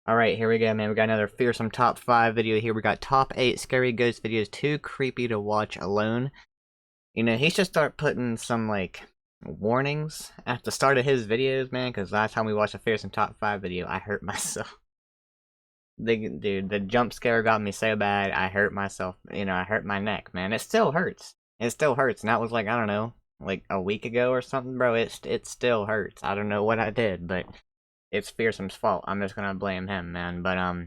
Alright, here we go, man. We got another Fearsome Top 5 video here. We got Top 8 Scary Ghost Videos Too Creepy to Watch Alone. You know, he should start putting some, like, warnings at the start of his videos, man, because last time we watched a Fearsome Top 5 video, I hurt myself. Dude, the jump scare got me so bad, I hurt myself. You know, I hurt my neck, man. It still hurts. It still hurts, and that was, like, I don't know, like, a week ago or something, bro. It still hurts. I don't know what I did, but it's Fearsome's fault. I'm just gonna blame him, man. But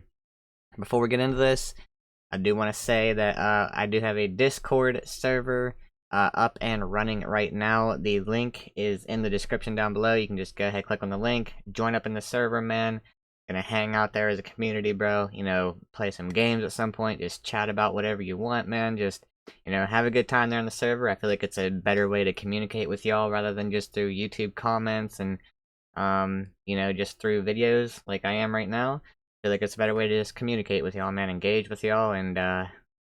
before we get into this, I do want to say that I do have a Discord server up and running right now. The link is in the description down below. You can just go ahead, click on the link, join up in the server, man. Gonna hang out there as a community, bro. You know, play some games at some point. Just chat about whatever you want, man. Just, you know, have a good time there on the server. I feel like it's a better way to communicate with y'all rather than just through YouTube comments and you know, just through videos like I am right now. I feel like it's a better way to just communicate with y'all, man, engage with y'all, and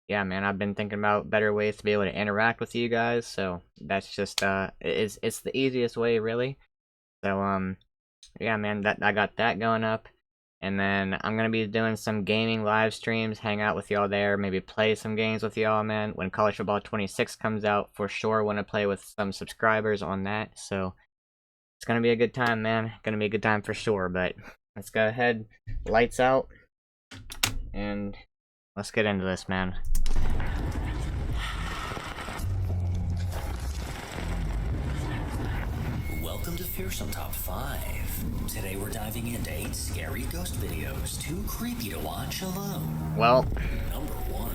yeah, man, I've been thinking about better ways to be able to interact with you guys, so that's just it's the easiest way, really. So yeah, man, that I got that going up, and then I'm gonna be doing some gaming live streams, hang out with y'all there, maybe play some games with y'all, man. When College Football 26 comes out, for sure want to play with some subscribers on that, so it's gonna be a good time, man. Gonna be a good time for sure, but let's go ahead, lights out, and let's get into this, man. Welcome to Fearsome Top 5. Today we're diving into 8 scary ghost videos too creepy to watch alone. Well, Number 1.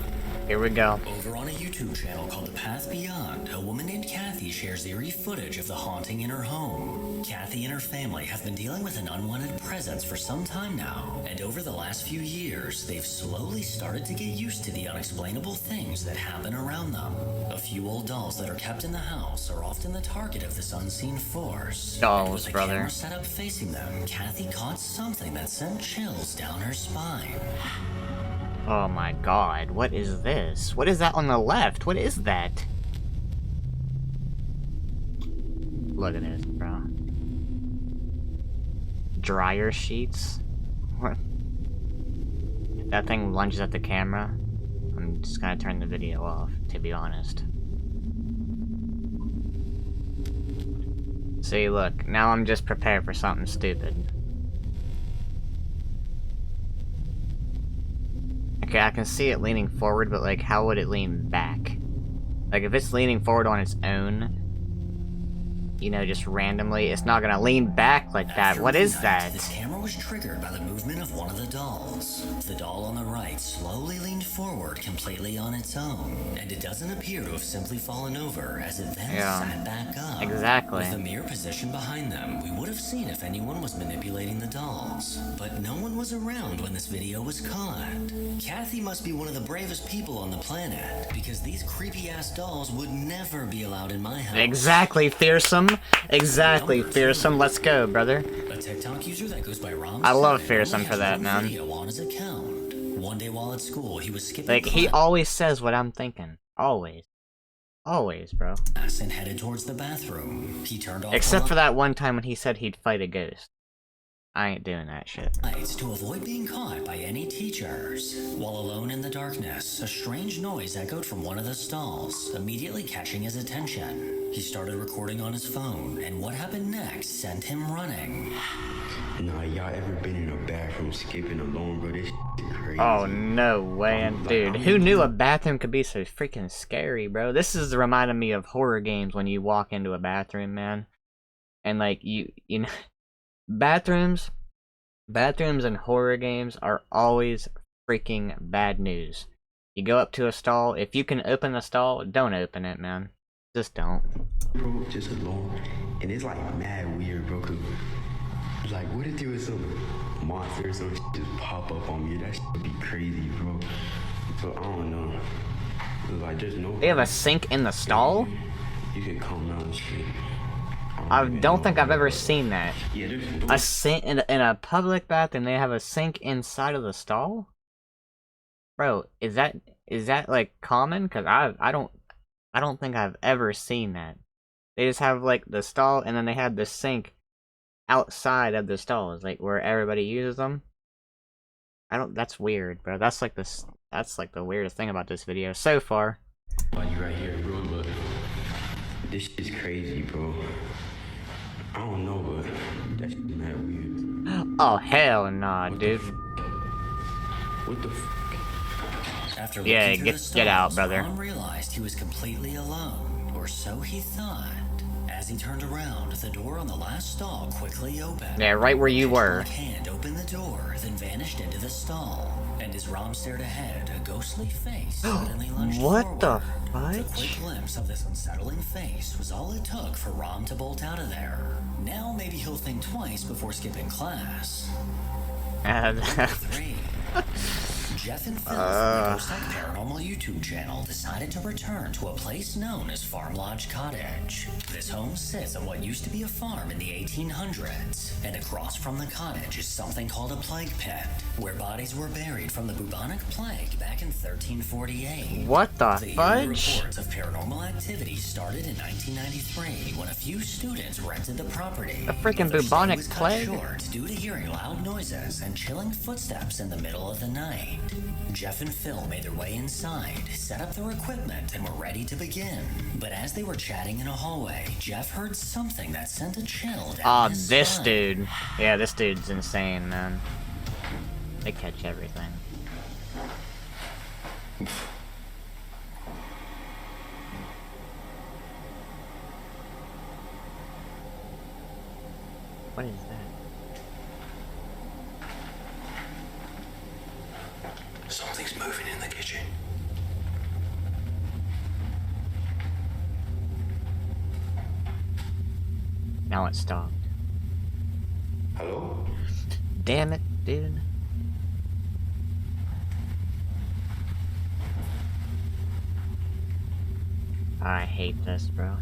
here we go. Over on a YouTube channel called The Path Beyond, a woman named Kathy shares eerie footage of the haunting in her home. Kathy and her family have been dealing with an unwanted presence for some time now, and over the last few years, they've slowly started to get used to the unexplainable things that happen around them. A few old dolls that are kept in the house are often the target of this unseen force. Dolls, and with the brother. camera set up facing them, Kathy caught something that sent chills down her spine. Oh my god, what is this? What is that on the left? What is that? Look at this, bro. Dryer sheets? What? If that thing lunges at the camera, I'm just gonna turn the video off, to be honest. See, look, now I'm just prepared for something stupid. Okay, I can see it leaning forward, but, like, how would it lean back? Like, if it's leaning forward on its own, you know, just randomly, it's not gonna lean back like that. What is that? The camera was triggered by the movement of one of the dolls. The doll on the right slowly leaned forward completely on its own, and it doesn't appear to have simply fallen over as it then sat back up. Exactly. With the mirror position behind them, we would have seen if anyone was manipulating the dolls. But no one was around when this video was caught. Kathy must be one of the bravest people on the planet, because these creepy-ass dolls would never be allowed in my house. Exactly, Fearsome. Exactly, Fearsome. Let's go, brother. A TikTok user that goes by Rom. I love Fearsome for that, man. Video on his account. One day while at school, he was skipping Like, he always says what I'm thinking. Always. Always, bro. class and headed towards the bathroom. He turned off Except for that one time when he said he'd fight a ghost. I ain't doing that shit. lights to avoid being caught by any teachers. While alone in the darkness, a strange noise echoed from one of the stalls, immediately catching his attention. He started recording on his phone, and what happened next sent him running. Nah, y'all ever been in a bathroom skipping alone, bro? This shit crazy. Oh, no way. And dude, who knew a bathroom could be so freaking scary, bro? This is reminding me of horror games when you walk into a bathroom, man. And, like, you know... Bathrooms and horror games are always freaking bad news. You go up to a stall, if you can open the stall, don't open it, man. Just don't. Bro, just alone. And it's like mad weird, bro. Cause, like, what if there was some monster or some shit just pop up on me? That shit would be crazy, bro. So, I don't know. Like, there's no... They have a sink in the stall? You can come down and shit. I don't think I've ever seen that. Yeah, there's A sink in a public bathroom, they have a sink inside of the stall? Bro, is that like common? Cause I don't think I've ever seen that. They just have like the stall and then they have the sink outside of the stalls, like where everybody uses them. I don't. That's weird, bro. That's like this. That's like the weirdest thing about this video so far. Oh, you right here, bro, but this shit's crazy, bro. I don't know, but that shit's mad weird. Oh hell nah, dude. What the f? After Yeah, looking through the get out, stalls, brother. Ron realized he was completely alone, or so he thought. As he turned around, the door on the last stall quickly opened. Yeah, right where you A were. dark hand opened the door, then vanished into the stall. And as Rom stared ahead, a ghostly face suddenly lunged What forward. the The quick fudge? glimpse of this unsettling face was all it took for Rom to bolt out of there. Now maybe he'll think twice before skipping class. Number 3. Jeff and Phil from the Ghost Like Paranormal YouTube channel decided to return to a place known as Farm Lodge Cottage. This home sits on what used to be a farm in the 1800s, and across from the cottage is something called a plague pit, where bodies were buried from the bubonic plague back in 1348. What the The eerie fudge? reports of paranormal activity started in 1993 when a few students rented the property. A freaking Their stay bubonic was cut plague? short due to hearing loud noises and chilling footsteps in the middle of the night. Jeff and Phil made their way inside, set up their equipment, and were ready to begin. But as they were chatting in a hallway, Jeff heard something that sent a chill down Ah, his this spine. dude. Yeah, this dude's insane, man. They catch everything. What is that? Something's moving in the kitchen. Now it stopped. Hello? Damn it, dude. I hate this, bro.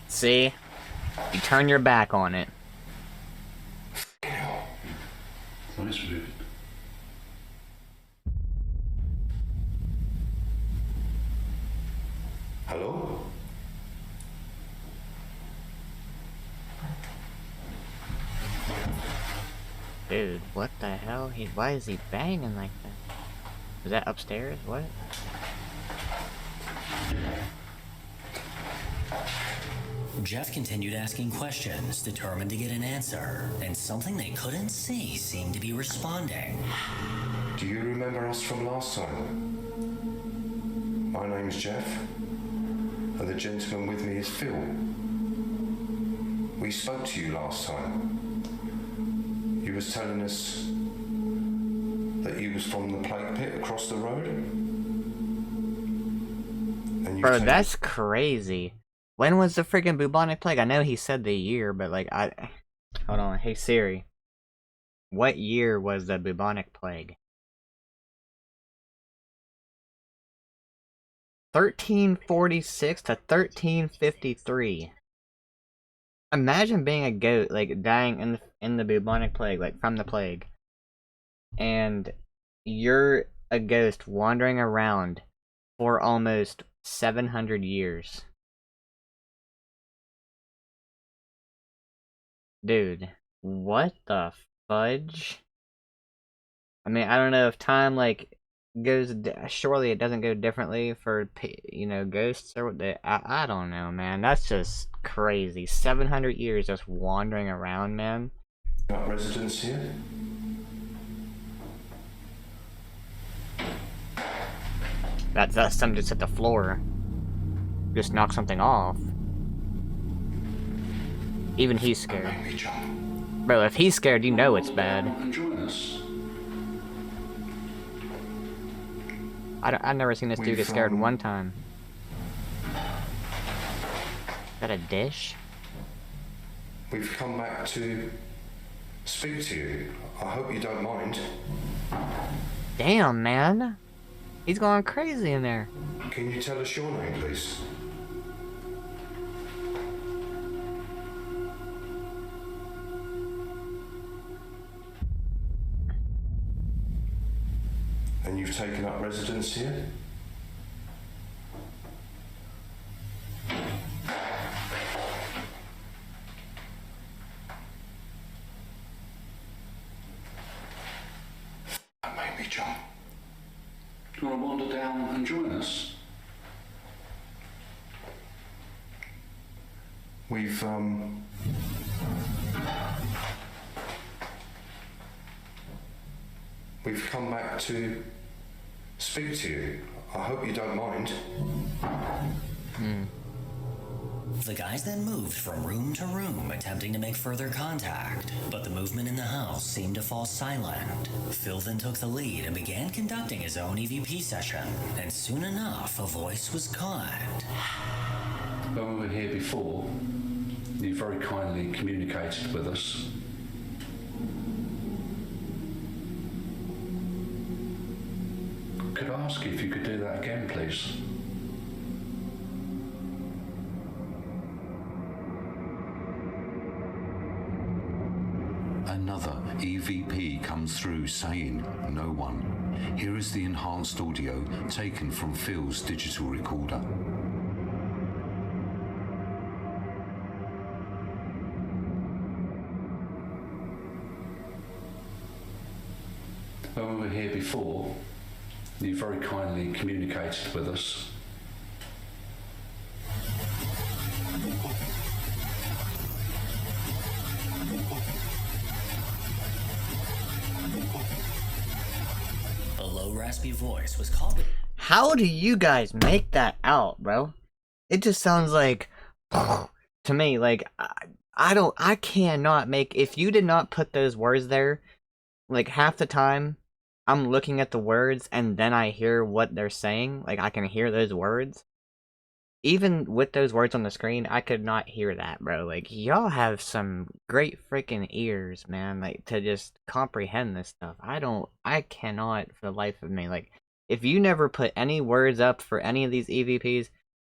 See? You turn your back on it. Nice moving. Hello? Dude, what the hell? Why is he banging like that? Is that upstairs? What? Jeff continued asking questions, determined to get an answer, and something they couldn't see seemed to be responding. Do you remember us from last time? My name's Jeff, and the gentleman with me is Phil. We spoke to you last time. You was telling us that you was from the plague pit across the road. And you Bro, that's crazy. When was the freaking bubonic plague? I know he said the year, but like, hold on. Hey Siri. What year was the bubonic plague? 1346 to 1353. Imagine being a goat, like dying in the bubonic plague, like from the plague, and you're a ghost wandering around for almost 700 years. Dude, what the fudge? I mean, I don't know if time like goes. Surely it doesn't go differently for ghosts or what. I don't know, man. That's just crazy. 700 years just wandering around, man. got residents here? That's something just at the floor. Just knock something off. Even he's scared. Make me jump. Bro, if he's scared, you know it's bad. And join us. I've never seen this dude get scared We've, one time. Is that a dish? We've come back to speak to you. I hope you don't mind. Damn, man. He's going crazy in there. Can you tell us your name, please? And you've taken up residence here? me, John. Do you want to wander down and join us? We've come back to speak to you. I hope you don't mind. The guys then moved from room to room, attempting to make further contact, but the movement in the house seemed to fall silent. Phil then took the lead and began conducting his own EVP session, and soon enough, a voice was caught. When we were here before, you very kindly communicated with us. Could I ask you if you could do that again, please? Another EVP comes through saying no one. Here is the enhanced audio taken from Phil's digital recorder. When we were here before, you very kindly communicated with us. A low, raspy voice was called. How do you guys make that out, bro? It just sounds like to me, like I cannot make. If you did not put those words there, like half the time I'm looking at the words and then I hear what they're saying. Like I can hear those words. Even with those words on the screen, I could not hear that, bro. Like y'all have some great freaking ears, man. Like to just comprehend this stuff. I cannot for the life of me. Like if you never put any words up for any of these EVPs,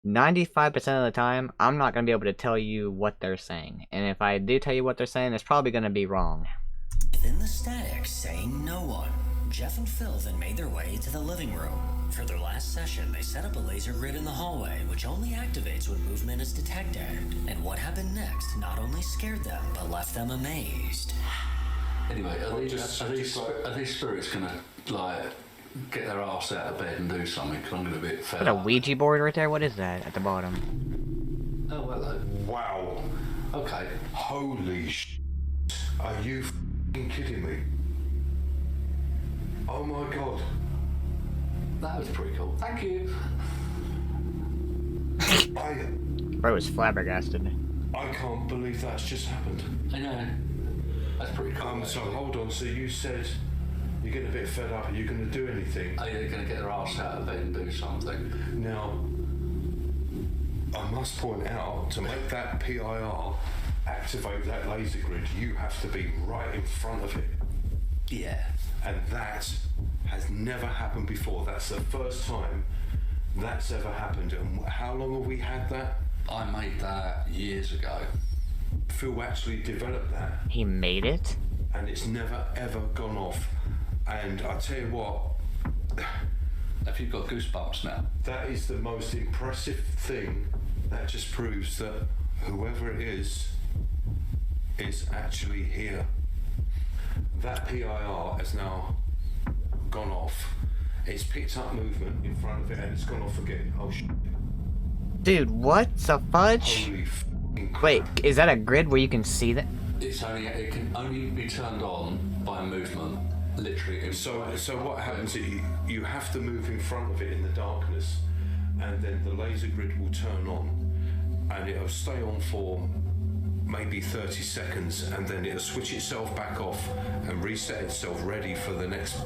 95% of the time, I'm not going to be able to tell you what they're saying. And if I do tell you what they're saying, it's probably going to be wrong. Within the static, saying no one, Jeff and Phil then made their way to the living room. For their last session, they set up a laser grid in the hallway, which only activates when movement is detected. And what happened next not only scared them, but left them amazed. Anyway, are these spirits gonna, like, get their arse out of bed and do something? Because I'm gonna be a bit fed Is that a up. Ouija board right there? What is that at the bottom? Oh, hello. Wow. Okay. Holy Are you f***ing kidding me? Oh my god. That was pretty cool. Thank you. Bro was flabbergasted. I can't believe that's just happened. I know. That's pretty cool. So hold on, so you said you're getting a bit fed up, are you going to do anything? Are you going to get their arse out of bed and do something? Now, I must point out, to make that PIR activate that laser grid, you have to be right in front of it. Yeah. And that has never happened before. That's the first time that's ever happened. And how long have we had that? I made that years ago. Phil actually developed that. He made it? And it's never ever gone off. And I tell you what, Have you got goosebumps now? that is the most impressive thing. That just proves that whoever it is actually here. That PIR has now gone off. It's picked up movement in front of it and it's gone off again. Oh shit. Dude, what the fudge? Holy f***ing crap. Wait, is that a grid where you can see that? It can only be turned on by movement, literally. So what happens is you have to move in front of it in the darkness, and then the laser grid will turn on, and it'll stay on for maybe 30 seconds, and then it'll switch itself back off and reset itself ready for the next,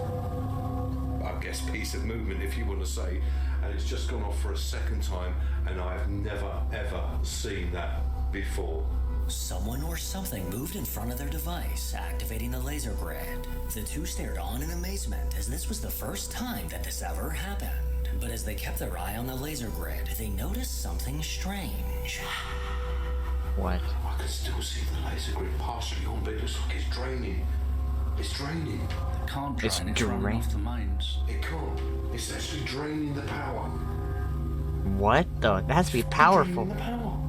I guess, piece of movement, if you want to say. And it's just gone off for a second time, and I've never ever seen that before. Someone or something moved in front of their device, activating the laser grid. The two stared on in amazement, as this was the first time that this ever happened. But as they kept their eye on the laser grid, they noticed something strange. What? I can still see the laser grid partially on, but it looks like it's draining. It's draining. It can't drain, It's it's running drain- off the mains. It can't. It's actually draining the power. What the? That has to be powerful. Draining the power.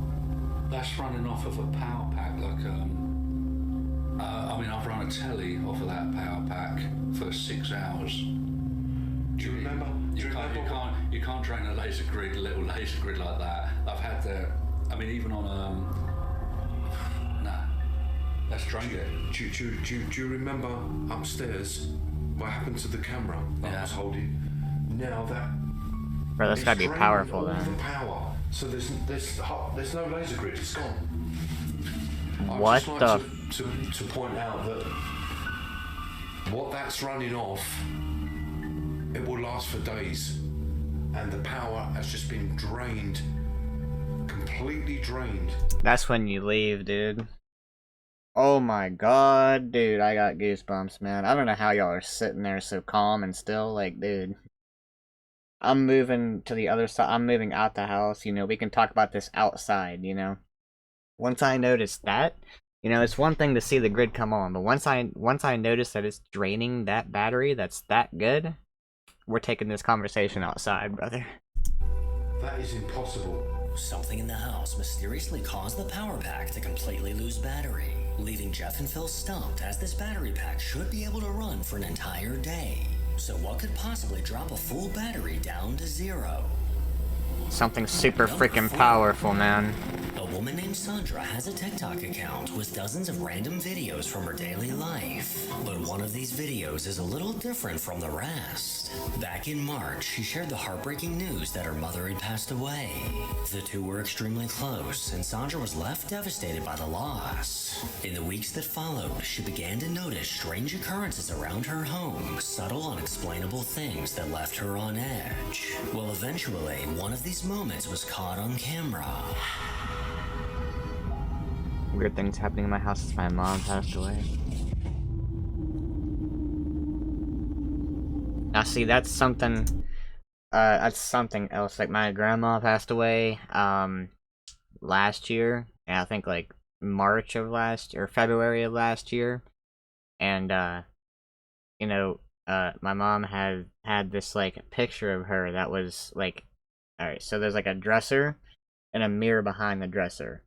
That's running off of a power pack, like, I mean, I've run run a telly off of that power pack for 6 hours. Do you remember? You can't train a little laser grid like that. I've had the, I mean, even on nah, that's trained it. Do you remember upstairs what happened to the camera that I was holding? Now that. Bro, that's gotta be powerful all then. the power. So there's no laser grid. It's gone. What I'd just the? like to point out that what that's running off, it will last for days, and the power has just been drained, completely drained. That's when you leave, dude. Oh my god, dude, I got goosebumps, man. I don't know how y'all are sitting there so calm and still, like, dude. I'm moving to the other side. I'm moving out the house, you know. We can talk about this outside, you know. Once I noticed that, you know, it's one thing to see the grid come on, but once I notice that it's draining that battery that's that good, we're taking this conversation outside, brother. That is impossible. Something in the house mysteriously caused the power pack to completely lose battery, leaving Jeff and Phil stumped, as this battery pack should be able to run for an entire day. So what could possibly drop a full battery down to 0? Something super freaking powerful, man. A woman named Sandra has a TikTok account with dozens of random videos from her daily life. But one of these videos is a little different from the rest. Back in March, she shared the heartbreaking news that her mother had passed away. The two were extremely close, and Sandra was left devastated by the loss. In the weeks that followed, she began to notice strange occurrences around her home, subtle, unexplainable things that left her on edge. Well, eventually, one of these moments was caught on camera. Weird things happening in my house since my mom passed away. Now see, that's something else. Like, my grandma passed away last year, and I think like March of last or February of last year. And you know, my mom had this like picture of her that was like, alright, so there's like a dresser and a mirror behind the dresser.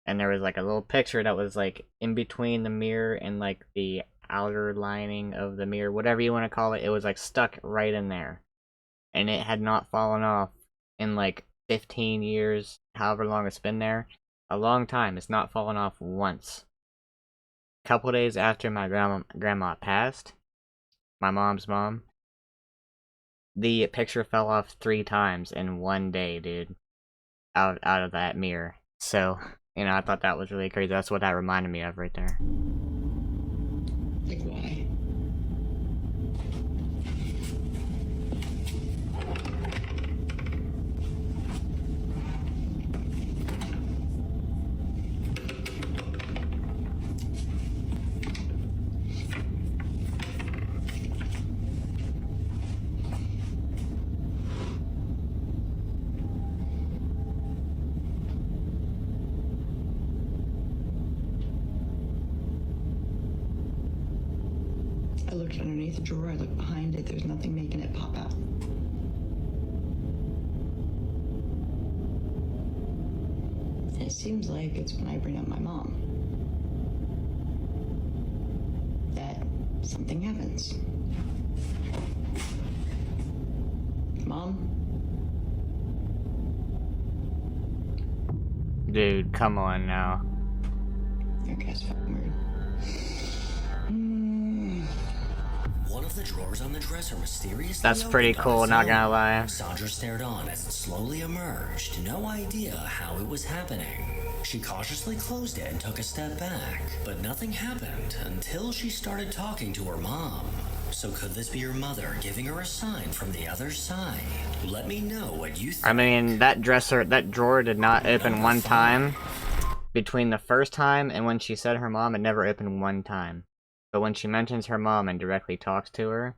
And there was like a little picture that was like in between the mirror and like the outer lining of the mirror, whatever you want to call it. It was like stuck right in there. And it had not fallen off in like 15 years, however long it's been there. A long time. It's not fallen off once. A couple days after my grandma passed, my mom's mom, the picture fell off 3 times in one day, dude. Out of that mirror. So, you know, I thought that was really crazy. That's what that reminded me of right there. Like, why? I looked underneath the drawer, I looked behind it, there's nothing making it pop out. And it seems like it's when I bring up my mom that something happens. Mom? Dude, come on now. Okay, that's fucking weird. One of the drawers on the dresser mysteriously That's pretty opened on cool, its not own. gonna lie. Sandra stared on as it slowly emerged, no idea how it was happening. She cautiously closed it and took a step back, but nothing happened until she started talking to her mom. So could this be her mother giving her a sign from the other side? Let me know what you think. I mean, that drawer did not open one time. Between the first time and when she said her mom, it never opened one time. But when she mentions her mom and directly talks to her,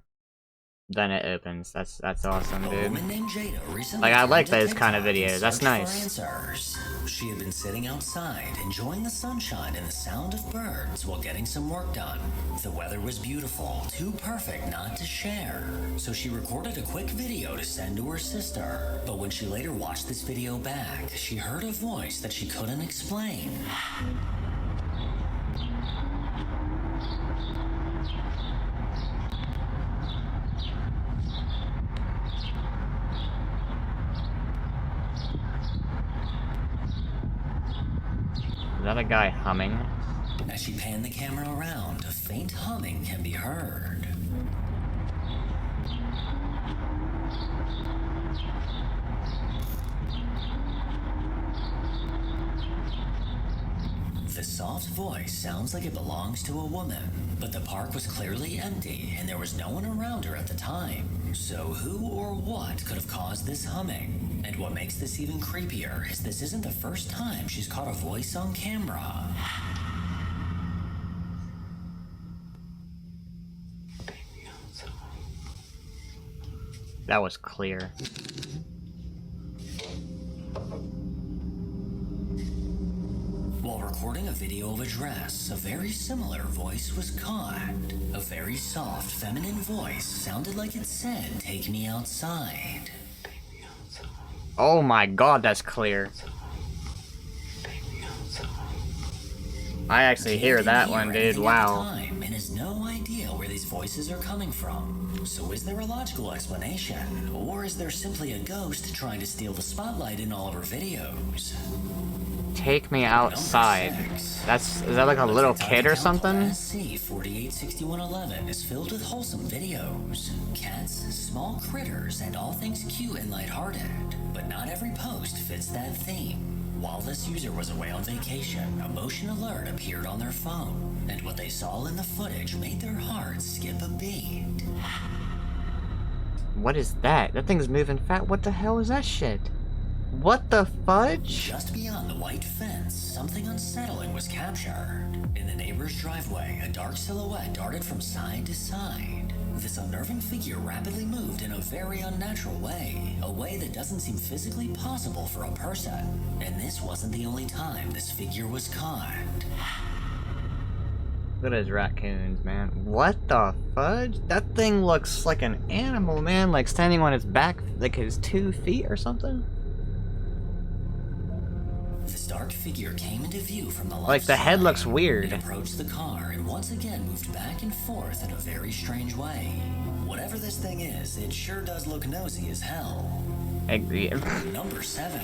then it opens. That's awesome, A dude. woman named Jada recently Like, I like turned to those kind of TikTok in videos. That's search for nice. answers. She had been sitting outside, enjoying the sunshine and the sound of birds while getting some work done. The weather was beautiful, too perfect not to share. So she recorded a quick video to send to her sister. But when she later watched this video back, she heard a voice that she couldn't explain. that a guy humming? As she panned the camera around, a faint humming can be heard. The soft voice sounds like it belongs to a woman, but the park was clearly empty and there was no one around her at the time. So who or what could have caused this humming? And what makes this even creepier is this isn't the first time she's caught a voice on camera. That was clear. While recording a video of a dress, a very similar voice was caught. A very soft, feminine voice sounded like it said, "Take me outside." Oh my god, that's clear. I actually hear that one, dude. Wow. And has no idea where these voices are coming from. So is there a logical explanation? Or is there simply a ghost trying to steal the spotlight in all of her videos? Take me outside. Is that like a little kid or something? SC486111 is filled with wholesome videos. Cats, small critters, and all things cute and lighthearted. But not every post fits that theme. While this user was away on vacation, a motion alert appeared on their phone, and what they saw in the footage made their hearts skip a beat. What is that? That thing's moving fast. What the hell is that shit? What the fudge? Just beyond the white fence, something unsettling was captured. In the neighbor's driveway, a dark silhouette darted from side to side. This unnerving figure rapidly moved in a very unnatural way, a way that doesn't seem physically possible for a person. And this wasn't the only time this figure was caught. Look at those raccoons, man. What the fudge? That thing looks like an animal, man. Like standing on its back, like his 2 feet or something. This dark figure came into view from the left Like the head side. looks weird. It approached the car and once again moved back and forth in a very strange way. Whatever this thing is, it sure does look nosy as hell. Number 7.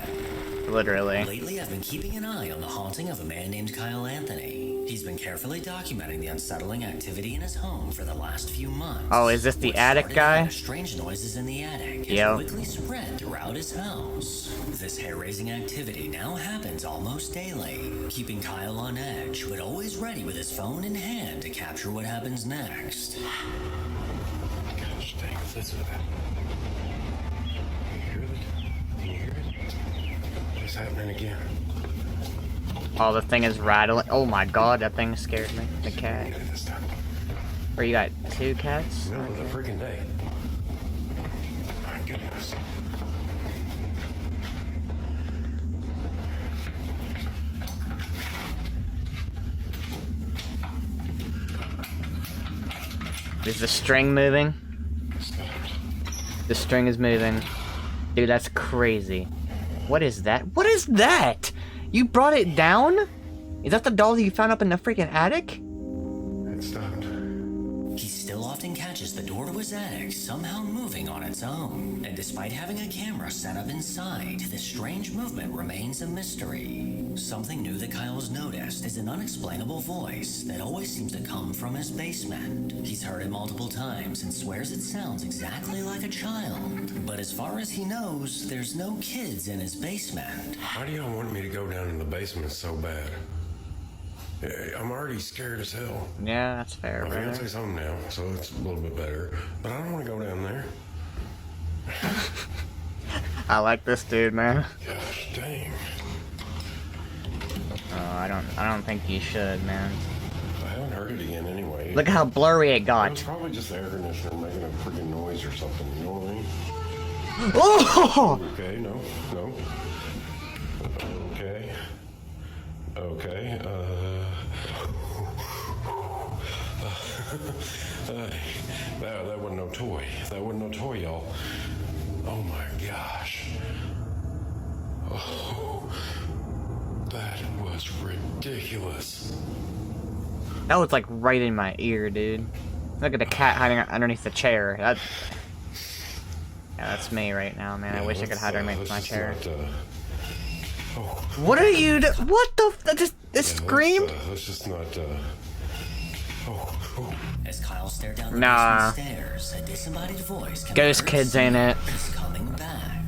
Literally. Lately, I've been keeping an eye on the haunting of a man named Kyle Anthony. He's been carefully documenting the unsettling activity in his home for the last few months. Oh, is this the What attic started guy? out as strange noises in the attic Yep. has quickly spread throughout his house. This hair-raising activity now happens almost daily, keeping Kyle on edge, but always ready with his phone in hand to capture what happens next. Gosh dang, listen to that. You hear it? Can you hear it? It's happening again. Oh, the thing is rattling. Oh my god, that thing scared me. The cat. Get it this time. Or you got 2 cats? Middle of the freaking day. My goodness. Is the string moving? The string is moving. Dude, that's crazy. What is that? What is that? You brought it down? Is that the doll that you found up in the freaking attic? It stopped. He still often catches the door to his attic somehow moving on its own. And despite having a camera set up inside, this strange movement remains a mystery. Something new that Kyle's noticed is an unexplainable voice that always seems to come from his basement. He's heard it multiple times and swears it sounds exactly like a child. But as far as he knows, there's no kids in his basement. Why do y'all want me to go down in the basement so bad? I'm already scared as hell. Yeah, that's fair, My brother. fiance's home now, so it's a little bit better. But I don't want to go down there. I like this dude, man. Gosh dang. Oh, I don't think you should, man. I haven't heard it again anyway. Look how blurry it It's got. probably just the air conditioner making a freaking noise or something, you know what I mean? Oh! Okay, no. Okay. Okay, that wasn't no toy. That wasn't no toy, y'all. Oh my gosh. Oh, that was ridiculous. That was like right in my ear, dude. Look at the cat hiding underneath the chair. Yeah, that's me right now, man. I wish I could hide underneath my chair. What are you what the this scream? Let's just not, As Kyle stared down the Nah. basement stairs, a disembodied voice can Ghost kids ain't it. is coming back.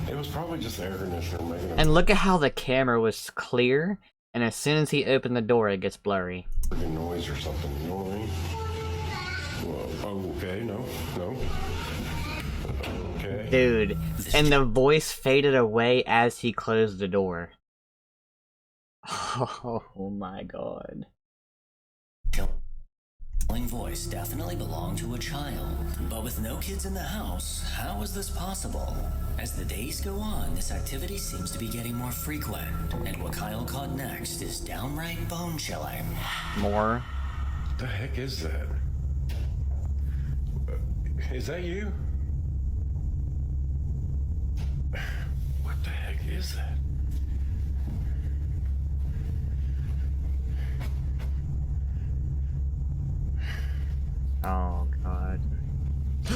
It was probably just the air conditioner making a And look at how the camera was clear, and as soon as he opened the door, it gets blurry. freaking noise or something, you know what I mean? Well, okay, no. Okay. Dude, and the voice faded away as he closed the door. Oh my god. Killing voice definitely belonged to a child, but with no kids in the house, how is this possible? As the days go on, this activity seems to be getting more frequent, and what Kyle caught next is downright bone-chilling. More? What the heck is that? Is that you? What the heck is that? Oh god.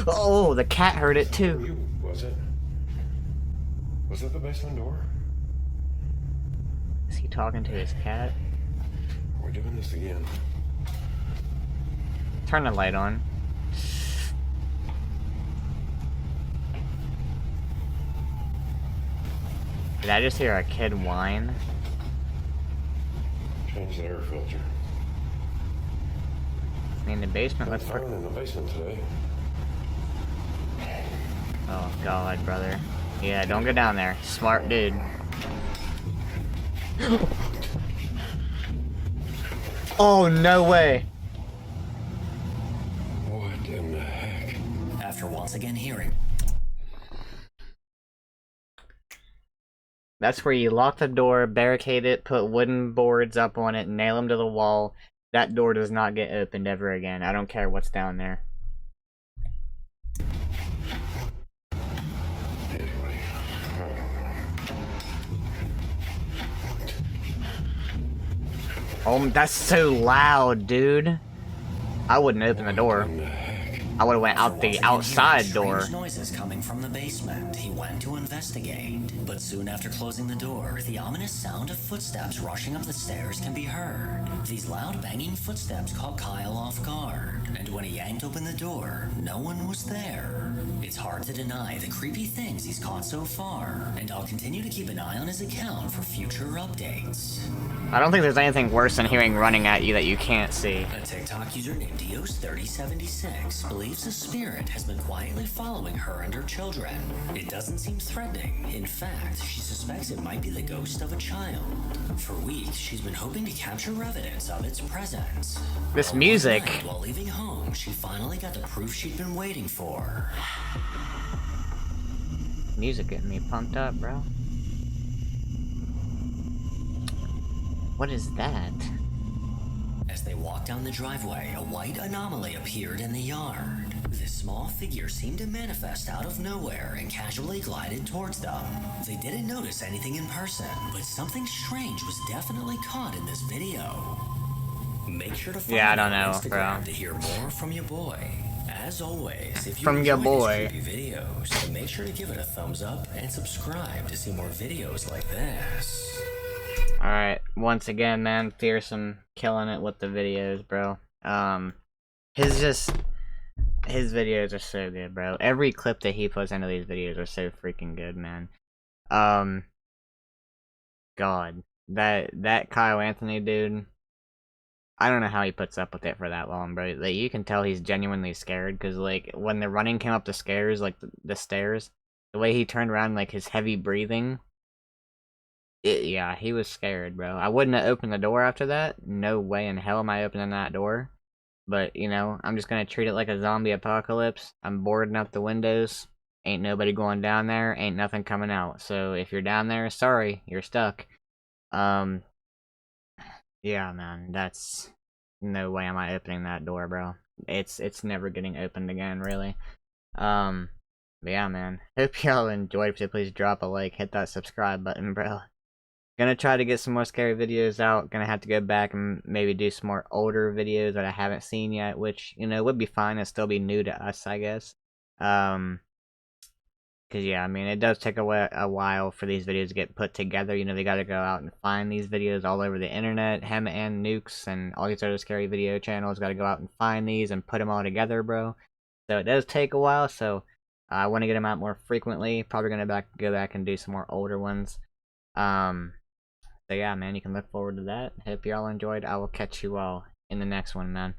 Oh, the cat heard it too. You, was it? Was that the basement door? Is he talking to his cat? We're doing this again. Turn the light on. Did I just hear a kid whine? Change the air filter. In the basement, let's Fine in the basement today. Oh god, brother. Yeah, don't go down there. Smart dude. Oh, no way. What in the heck? After once again hearing That's where you lock the door, barricade it, put wooden boards up on it, nail them to the wall. That door does not get opened ever again. I don't care what's down there. Anyway, Oh, that's so loud, dude. I wouldn't open the door. in the heck? I would have went out the outside door. strange noises coming from the basement, he went to investigate. But soon after closing the door, the ominous sound of footsteps rushing up the stairs can be heard. These loud banging footsteps caught Kyle off guard, and when he yanked open the door, no one was there. It's hard to deny the creepy things he's caught so far, and I'll continue to keep an eye on his account for future updates. I don't think there's anything worse than hearing running at you that you can't see. A TikTok user named Dios3076 believes a spirit has been quietly following her and her children. It doesn't seem threatening. In fact, she suspects it might be the ghost of a child. For weeks, she's been hoping to capture evidence of its presence. This But one music. night, while leaving home, she finally got the proof she'd been waiting for. Music getting me pumped up, bro. What is that? As they walked down the driveway, a white anomaly appeared in the yard. This small figure seemed to manifest out of nowhere and casually glided towards them. They didn't notice anything in person, but something strange was definitely caught in this video. Make sure to follow Yeah, I me don't on know, Instagram bro. to hear more from your boy. As always, if you From your enjoy boy. these creepy videos, then make sure to give it a thumbs up and subscribe to see more videos like this. Alright, once again, man, Fearsome killing it with the videos, bro. His videos are so good, bro. Every clip that he puts into these videos are so freaking good, man. God. That Kyle Anthony dude, I don't know how he puts up with it for that long, bro. Like, you can tell he's genuinely scared, because, like, when the running came up the stairs, like, the stairs, the way he turned around, like, his heavy breathing, yeah, he was scared, bro. I wouldn't have opened the door after that. No way in hell am I opening that door. But, you know, I'm just gonna treat it like a zombie apocalypse. I'm boarding up the windows. Ain't nobody going down there. Ain't nothing coming out. So, if you're down there, sorry, you're stuck. Yeah, man, that's... No way am I opening that door, bro. It's never getting opened again, really. But yeah, man. Hope y'all enjoyed. So please drop a like, hit that subscribe button, bro. Gonna try to get some more scary videos out. Gonna have to go back and maybe do some more older videos that I haven't seen yet, which, you know, would be fine. It'd still be new to us, I guess. Gonna Cause yeah, I mean, it does take a while for these videos to get put together. You know, they gotta go out and find these videos all over the internet. Him and Nukes and all these other scary video channels gotta go out and find these and put them all together, bro. So it does take a while, so I want to get them out more frequently. Probably gonna go back and do some more older ones. So yeah, man, you can look forward to that. Hope you all enjoyed. I will catch you all in the next one, man.